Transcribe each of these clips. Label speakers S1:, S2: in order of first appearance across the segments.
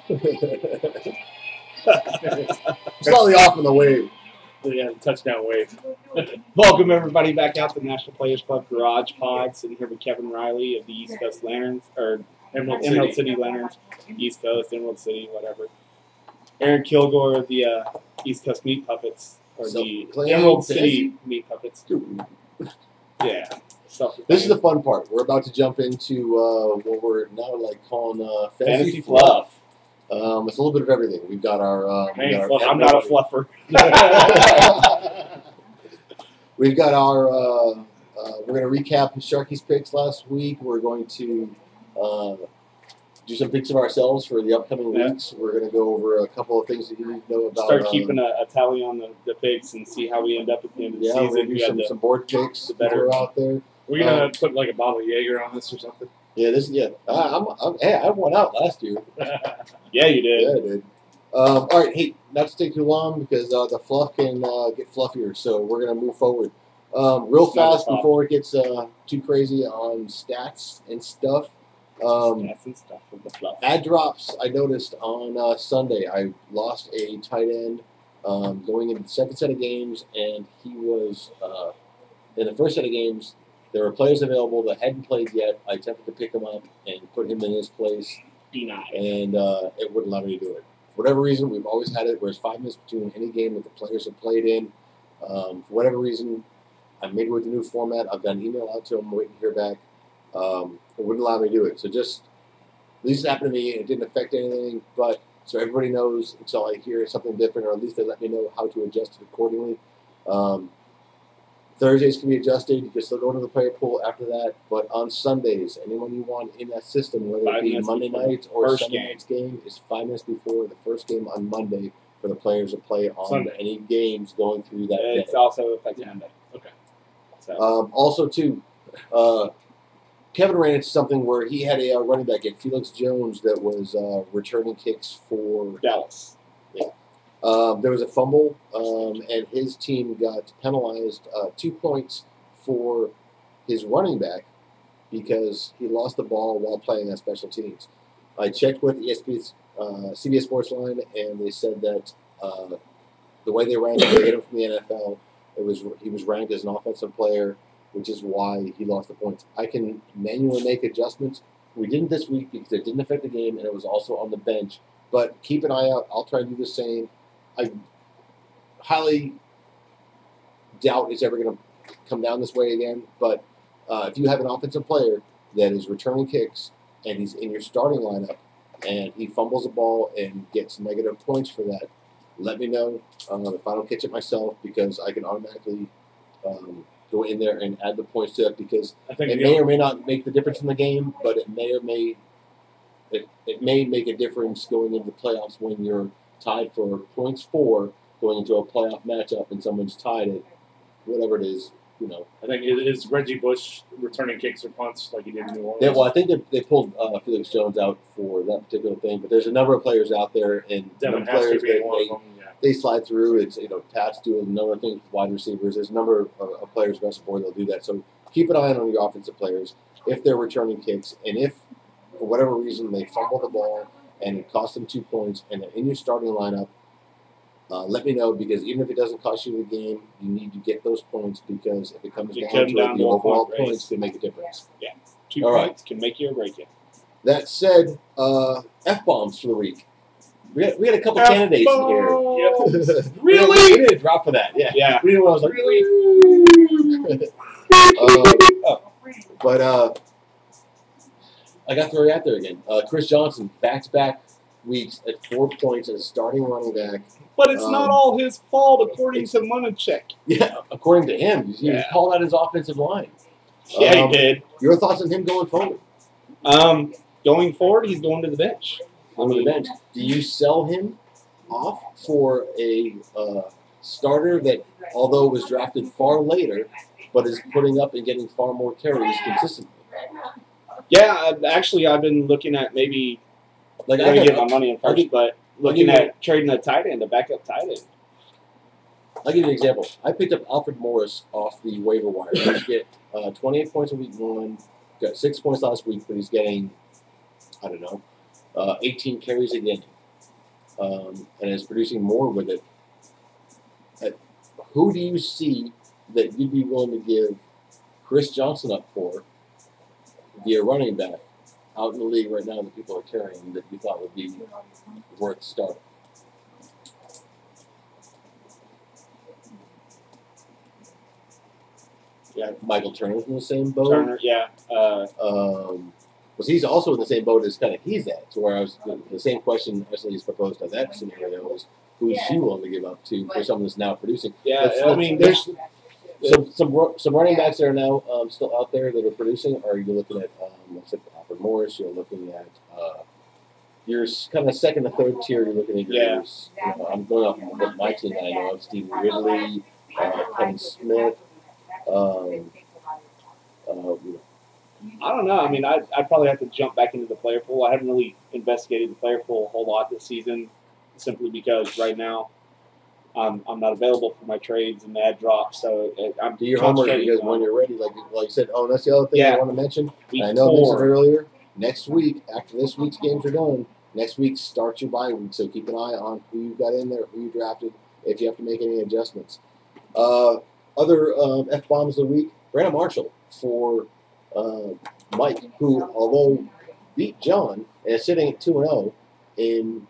S1: Slightly off in the wave.
S2: Yeah, the touchdown wave.
S3: Welcome everybody back out to the National Players Club Garage Pod. Sitting here with Kevin Riley of the East Coast Lanterns, or Emerald City Lanterns, East Coast, Emerald City, whatever. Aaron Kilgore of the East Coast Meat Puppets, or the Emerald City Meat Puppets. Yeah.
S1: This is the fun part. We're about to jump into what we're now calling fantasy
S3: fluff.
S1: It's a little bit of everything. We've got our.
S3: I'm not a fluffer.
S1: We've got our. We're going to recap Sharky's picks last week. We're going to do some picks of ourselves for the upcoming weeks. We're going to go over a couple of things that you need to know about.
S3: Start keeping a tally on the picks and see how we end up at the end of the season.
S1: We're going to do some board picks that are out there.
S2: We're going to put like a bottle of Jaeger on this or something.
S1: Yeah, I won out last year.
S3: Yeah, you did.
S1: Yeah, I did. All right, hey, not to take too long because the fluff can get fluffier, so we're going to move forward. Real fast before it gets too crazy on stats and stuff.
S3: Stats and stuff with the fluff.
S1: Ad drops, I noticed on Sunday. I lost a tight end going into the second set of games, and he was, in the first set of games, there were players available that hadn't played yet. I attempted to pick him up and put him in his place.
S3: Denied.
S1: And it wouldn't let me do it. For whatever reason, we've always had it where it's 5 minutes between any game that the players have played in. For whatever reason, I made it with the new format. I've got an email out to them, waiting to hear back. It wouldn't allow me to do it. So just, at least it happened to me. It didn't affect anything, but so everybody knows until I hear something different, or at least they let me know how to adjust it accordingly. Thursdays can be adjusted. You can still go into the player pool after that. But on Sundays, anyone you want in that system, whether it be Monday nights or Sunday night's game, is 5 minutes before the first game on Monday for the players to play on Sunday. Any games going through that day.
S3: It's also affected Monday. Okay.
S1: So. Also, too, Kevin ran into something where he had a running back at Felix Jones that was returning kicks for
S3: Dallas.
S1: Yeah. There was a fumble, and his team got penalized 2 points for his running back because he lost the ball while playing on special teams. I checked with CBS Sports Line, and they said that the way they ranked him, they hit him from the NFL, he was ranked as an offensive player, which is why he lost the points. I can manually make adjustments. We didn't this week because it didn't affect the game, and it was also on the bench. But keep an eye out. I'll try to do the same. I highly doubt it's ever going to come down this way again. But if you have an offensive player that is returning kicks and he's in your starting lineup and he fumbles the ball and gets negative points for that, let me know if I don't catch it myself, because I can automatically go in there and add the points to it, because it may or may not make the difference in the game, but it may or may it may make a difference going into the playoffs when you're tied for points for going into a playoff matchup and someone's tied at whatever it is, you know.
S2: I think it is Reggie Bush returning kicks or punts like he did in New Orleans.
S1: Yeah, well, I think they pulled Felix Jones out for that particular thing, but there's a number of players out there, and
S2: Devin
S1: players
S2: that
S1: they slide through. It's, you know, Pat's doing a number of things with wide receivers. There's a number of players across the board that'll do that. So keep an eye on your offensive players if they're returning kicks, and if for whatever reason they fumble the ball and it costs them 2 points and they're in your starting lineup, let me know, because even if it doesn't cost you the game, you need to get those points, because if it comes down to it, the overall points can make a difference.
S3: Yeah, 2 points can make you or break you.
S1: That said, F-bombs for the week. We had a couple candidates in here.
S3: Yep.
S1: Really? We did a drop for that. Yeah.
S3: Yeah.
S1: We didn't. I was like, really? But I got to throw you out there again. Chris Johnson, back-to-back weeks at 4 points as a starting running back.
S3: But it's not all his fault, according to Munachek.
S1: Yeah, according to him. He called out his offensive line.
S3: Yeah, he did.
S1: Your thoughts on him going forward?
S3: Going forward, he's going to the bench.
S1: On the bench. Do you sell him off for a starter that, although was drafted far later, but is putting up and getting far more carries consistently?
S3: Yeah, actually, I've been looking at maybe I'm going to get my money in first, but looking at trading a tight end, a backup tight end.
S1: I'll give you an example. I picked up Alfred Morris off the waiver wire. He's get 28 points in week 1, got 6 points last week, but he's getting, I don't know, 18 carries a game. and is producing more with it. Who do you see that you'd be willing to give Chris Johnson up for via running back out in the league right now that people are carrying that you thought would be worth starting? Yeah, Michael Turner's in the same boat.
S3: Turner, yeah.
S1: Because he's also in the same boat as kind of he's at. So where I was the same question actually is proposed to that scenario is who is she willing to give up to for someone that's now producing?
S3: Yeah, I mean,
S1: there's some running backs that are now still out there that are producing. Are you looking at Alfred Morris? You're looking at your kind of second and third tier. You're looking at yours. You know, I'm going off of my team that I know of: Stephen Ridley, Kevin Smith.
S3: I don't know. I mean, I'd probably have to jump back into the player pool. I haven't really investigated the player pool a whole lot this season, simply because right now I'm not available for my trades and ad drops. So I'm
S1: do your homework because when you're ready, like you said. Oh, that's the other thing I want to mention. I know I mentioned earlier. Next week, after this week's games are done, next week starts your bye week. So keep an eye on who you got in there, who you drafted, if you have to make any adjustments. Other F-bombs of the week, Brandon Marshall for Mike, who, although beat John and is sitting at 2-0 in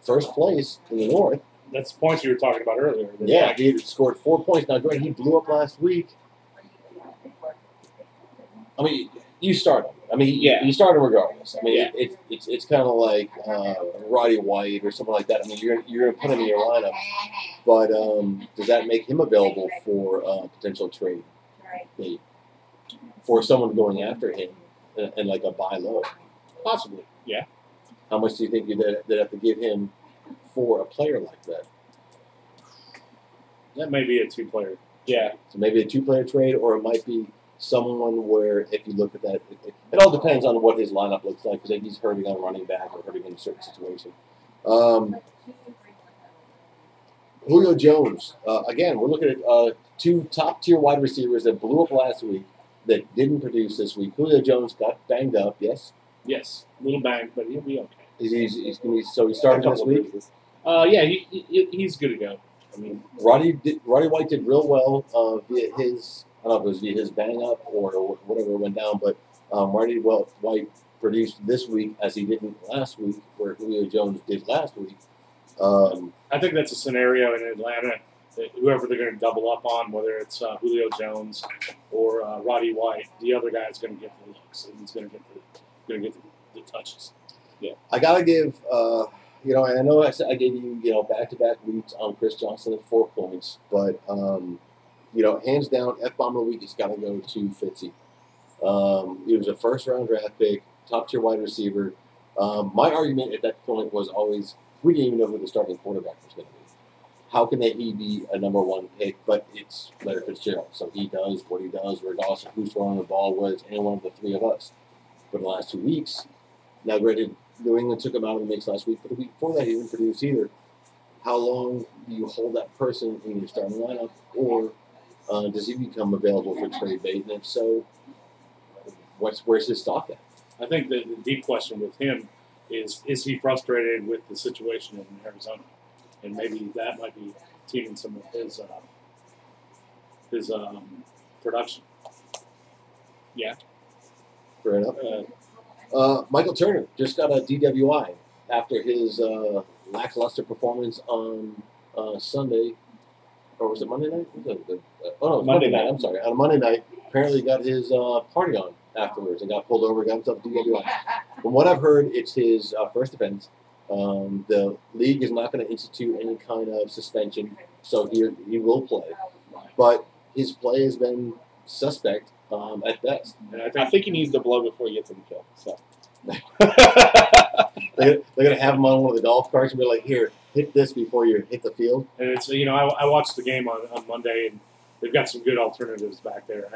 S1: first place in the North.
S2: That's the points you were talking about earlier.
S1: Yeah, he scored 4 points. Now, granted, he blew up last week. I mean, you start him. I mean, you start him regardless. I mean, it's kind of like Roddy White or something like that. I mean, you're going to put him in your lineup, but does that make him available for potential trade for someone going after him and like a buy low?
S3: Possibly, yeah.
S1: How much do you think they'd have to give him for a player like that?
S2: That may be a two-player.
S3: Yeah.
S1: So maybe a two-player trade, or it might be someone where, if you look at that, it all depends on what his lineup looks like, because if he's hurting on running back or hurting in a certain situation. Julio Jones. Again, we're looking at two top-tier wide receivers that blew up last week that didn't produce this week. Julio Jones got banged up, yes?
S2: Yes, a little banged, but he'll be okay.
S1: He's starting this week?
S2: Yeah, he's good to go. I mean,
S1: Roddy White did real well via his, I don't know if it was via his bang up or whatever went down, but Roddy White produced this week as he didn't last week, where Julio Jones did last week.
S2: I think that's a scenario in Atlanta that whoever they're going to double up on, whether it's Julio Jones or Roddy White, the other guy is going to get the looks and he's going to get the touches. Yeah,
S1: I gotta give. And I know I gave you, back-to-back weeks on Chris Johnson at 4 points, but, hands down, F-bomb of the week has got to go to Fitzy. He was a first-round draft pick, top-tier wide receiver. My argument at that point was always, we didn't even know who the starting quarterback was going to be. How can he be a number one pick? But it's Larry Fitzgerald, so he does what he does, regardless of who's throwing the ball, whether it's any one of the three of us. For the last 2 weeks, now granted, New England took him out of the mix last week, but the week before that he didn't produce either. How long do you hold that person in your starting lineup, or does he become available for trade bait? And if so, where's his stock at?
S2: I think the deep question with him is he frustrated with the situation in Arizona? And maybe that might be teaming some of his production.
S1: Yeah. Fair enough. Michael Turner just got a DWI after his lackluster performance on Sunday, or was it Monday night? Monday night. I'm sorry. On Monday night, apparently got his party on afterwards and got pulled over, got himself a DWI. From what I've heard, it's his first offense. The league is not going to institute any kind of suspension, so he will play. But his play has been suspect. At best.
S3: And I think he needs to blow before he gets in the field. So
S1: they're going to have him on one of the golf carts and be like, here, hit this before you hit the field.
S2: And it's, I watched the game on Monday, and they've got some good alternatives back there.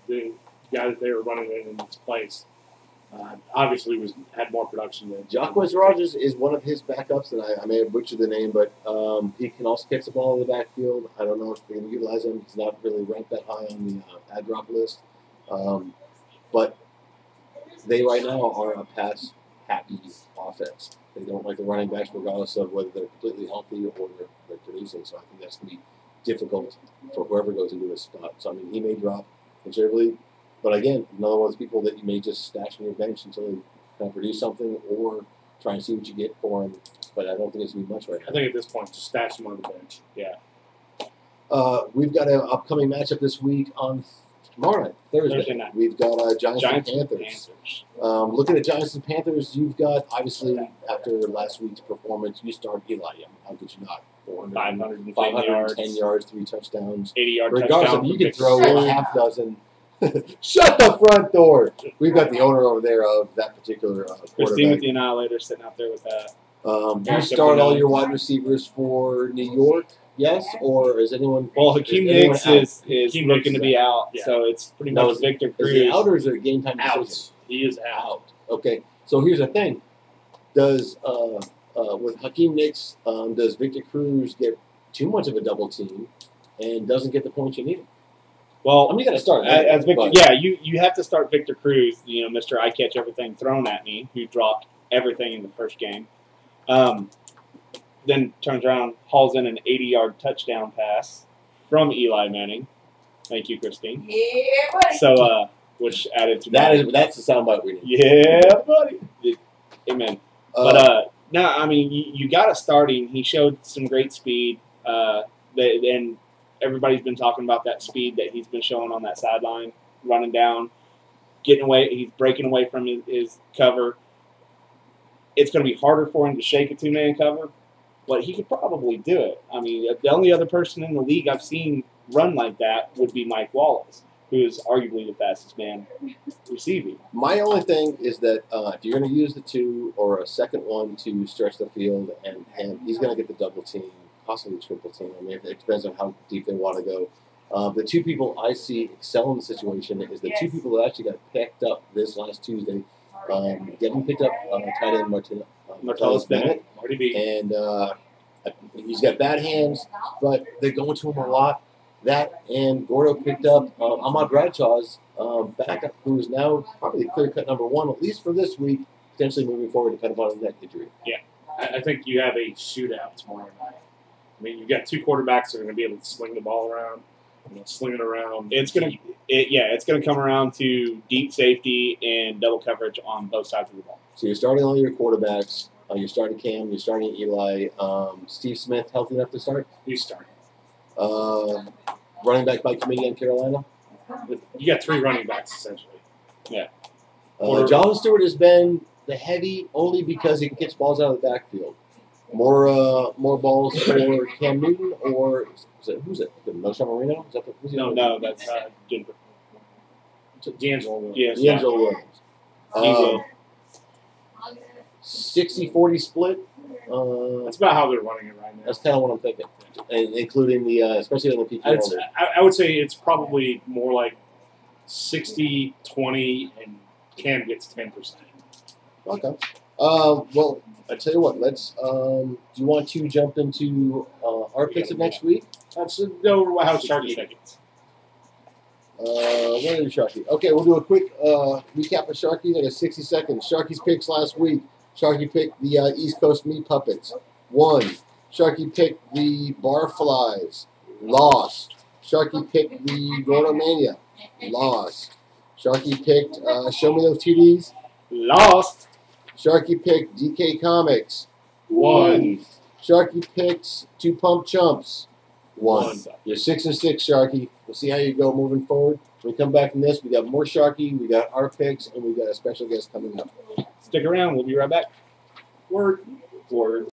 S2: The guy that they were running in his place obviously had more production than
S1: Jacquez Rogers is one of his backups, and I may have butchered the name, but he can also catch the ball in the backfield. I don't know if they're going to utilize him. He's not really ranked that high on the ad drop list. But they right now are a pass happy offense. They don't like the running backs, regardless of whether they're completely healthy or they're producing. So I think that's going to be difficult for whoever goes into his spot. So I mean, he may drop considerably, but again, another one of those people that you may just stash on your bench until they kind of produce something, or try and see what you get for him. But I don't think it's going to be much right now.
S2: I think at this point, just stash him on the bench.
S3: Yeah.
S1: We've got an upcoming matchup this week on tomorrow night, Thursday
S3: night.
S1: We've got Giants and
S3: and
S1: Panthers. Looking at Giants and Panthers, you've got, obviously, after last week's performance, you start Eli. How could you not?
S3: 510
S1: yards, 3 touchdowns.
S3: 80-yard
S1: Regardless
S3: touchdown.
S1: of, you can throw a half dozen. Shut the front door. We've got the owner over there of that particular
S3: Christine with
S1: quarterback.
S3: the Annihilator sitting out there with that.
S1: You start all your wide receivers for New York, yes? Or is anyone...
S3: Well, Hakeem Nicks is looking to be out, so it's pretty much Victor Cruz.
S1: Is he out or is it a game time decision?
S2: Out. He is out.
S1: Okay, so here's the thing. Does with Hakeem Nicks, does Victor Cruz get too much of a double team and doesn't get the points you need?
S3: Well,
S1: I mean, you got to start
S3: as Victor. Yeah, you have to start Victor Cruz. You know, Mr. I catch everything thrown at me, who dropped everything in the first game. Then turns around, hauls in an 80-yard touchdown pass from Eli Manning. Thank you, Christine.
S4: Yeah, buddy.
S3: So, which added to
S1: that's the soundbite we need.
S3: Yeah, buddy. Amen. But no, I mean, you got to start him. He showed some great speed. And everybody's been talking about that speed that he's been showing on that sideline, running down, getting away. He's breaking away from his cover. It's going to be harder for him to shake a 2-man cover, but he could probably do it. I mean, the only other person in the league I've seen run like that would be Mike Wallace, who is arguably the fastest man receiving.
S1: My only thing is that if you're going to use the 2 or a second one to stretch the field, and he's going to get the double team, possibly triple team. I mean, it depends on how deep they want to go. The 2 people I see excel in the situation is the 2 people that actually got picked up this last Tuesday. Getting picked up tight end Martellus Bennett, and he's got bad hands, but they're going to him a lot. That and Gordo picked up Ahmad Bradshaw's backup, who is now probably the clear-cut number 1, at least for this week, potentially moving forward depending upon his neck injury.
S2: Yeah, I think you have a shootout tomorrow night. I mean, you've got 2 quarterbacks that are going to be able to sling the ball around. Sling it around.
S3: It's gonna come around to deep safety and double coverage on both sides of the ball.
S1: So you're starting all your quarterbacks. You're starting Cam. You're starting Eli. Steve Smith, healthy enough to start?
S2: You start.
S1: Running back by committee in Carolina?
S2: You got 3 running backs, essentially.
S3: Yeah.
S1: John Stewart has been the heavy only because he can catch balls out of the backfield. More balls for Cam Newton, or who's it? Moshe Marino? Is that who's he?
S3: No, that's Denver.
S2: D'Angelo Williams.
S3: Yes.
S1: D'Angelo Williams. 60-40 split.
S2: That's about how they're running it right now.
S1: That's kind of what I'm thinking, and including the especially on the PPR.
S2: I would say it's probably more like 60-20, and Cam gets 10%.
S1: Okay. Well, I tell you what. Let's. Do you want to jump into our picks of next week?
S2: Let's go over how Sharky thinks.
S1: What is Sharky? Okay, we'll do a quick recap of Sharky, like a 60 seconds. Sharky's picks last week. Sharky picked the East Coast Meat Puppets. Won. Sharky picked the Barflies. Lost. Sharky picked the Gordo Mania. Lost. Sharky picked Show Me Those TDs.
S3: Lost.
S1: Sharky picked DK Comics.
S2: Won.
S1: Sharky picked 2 Pump Chumps. Won. You're 6-6, Sharky. We'll see how you go moving forward. When we come back from this, we got more Sharky, we got our picks, and we got a special guest coming up.
S3: Stick around. We'll be right back.
S2: Word.
S3: Word.